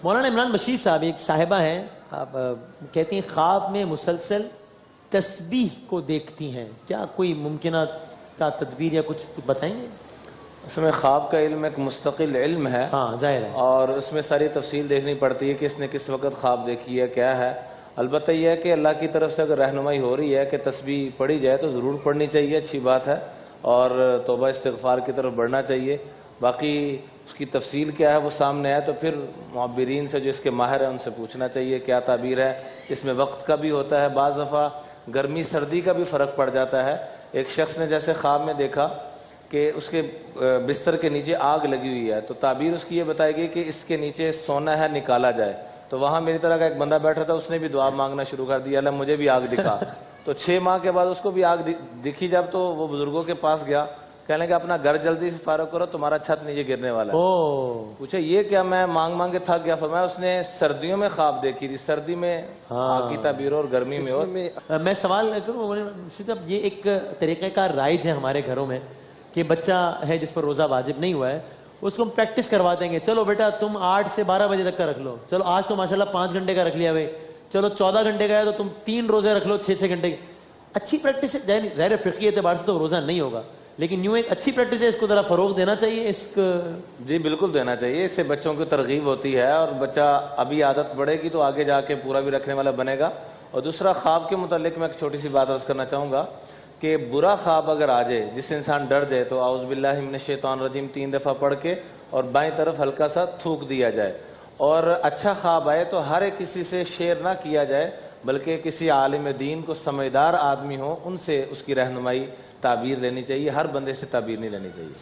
مولانا عمران بشیر صاحب ایک صاحبہ ہیں، آپ کہتی ہیں خواب میں مسلسل تسبیح کو دیکھتی ہیں، کیا کوئی ممکنہ کا تدبیر یا کچھ بتائیں گے؟ اس میں خواب کا علم ایک مستقل علم ہے، ہاں ظاہر ہے، اور اس میں ساری تفصیل دیکھنی پڑتی ہے کہ اس نے کس وقت خواب دیکھی ہے، کیا ہے۔ البتہ یہ ہے کہ اللہ کی طرف سے اگر رہنمائی ہو رہی ہے کہ تسبیح پڑھی جائے تو ضرور پڑھنی چاہیے، اچھی بات ہے، اور توبہ استغفار کی طرف بڑھنا چاہیے۔ باقی اس کی تفصیل کیا ہے وہ سامنے ہے تو پھر معبرین سے جو اس کے ماہر ہیں ان سے پوچھنا چاہیے کیا تعبیر ہے۔ اس میں وقت کا بھی ہوتا ہے، بعض دفعہ گرمی سردی کا بھی فرق پڑ جاتا ہے۔ ایک شخص نے جیسے خواب میں دیکھا کہ اس کے بستر کے نیچے آگ لگی ہوئی ہے، تو تعبیر اس کی یہ بتائی گئی کہ اس کے نیچے سونا ہے، نکالا جائے۔ تو وہاں میری طرح کا ایک بندہ بیٹھا تھا، اس نے بھی دعا مانگنا شروع کر دیا، اللہ مجھے بھی آگ دکھا۔ تو 6 ماہ کے بعد اس کو بھی آگ دکھی جب، تو وہ بزرگوں کے پاس گیا، کہنے لگا اپنا گھر جلدی سے فارغ کرو، تمہارا چھت نیچے گرنے والا ہے۔ پوچھا یہ کیا؟ میں مانگ مانگ کے تھک گیا۔ فرمایا اس نے سردیوں میں خواب دیکھی تھی، سردی میں آگ کی تعبیر اور گرمی میں اور۔ میں سوال کروں، یہ ایک طریقہ کار رائج ہے ہمارے گھروں میں کہ بچہ ہے جس پر روزہ واجب نہیں ہوا ہے، اس کو ہم پریکٹس کروا دیں گے، چلو بیٹا تم 8 سے 12 بجے تک کا رکھ لو، چلو آج تو ماشاءاللہ 5 گھنٹے کا رکھ لیا بھائی، چلو 14 گھنٹے کا ہے تو تم 3 روزے رکھ لو 6 گھنٹے کی۔ اچھی پریکٹس ہے، ظاہر فقہی اعتبار سے تو روزہ نہیں ہوگا، لیکن یوں ایک اچھی پریکٹس ہے، اس کو ذرا فروغ دینا چاہیے اس کو۔ جی بالکل دینا چاہیے، اس سے بچوں کی ترغیب ہوتی ہے، اور بچہ ابھی عادت بڑھے گی تو آگے جا کے پورا بھی رکھنے والا بنے گا۔ اور دوسرا، خواب کے متعلق میں ایک چھوٹی سی بات عرض کرنا چاہوں گا کہ برا خواب اگر آ جائے، جس سے انسان ڈر جائے، تو اعوذ باللہ من الشیطان الرجیم 3 دفعہ پڑھ کے اور بائیں طرف ہلکا سا تھوک دیا جائے۔ اور اچھا خواب آئے تو ہر ایک کسی سے شیئر نہ کیا جائے، بلکہ کسی عالم دین کو سمجھدار آدمی ہو، ان سے اس کی رہنمائی تعبیر لینی چاہیے، ہر بندے سے تعبیر نہیں لینی چاہیے۔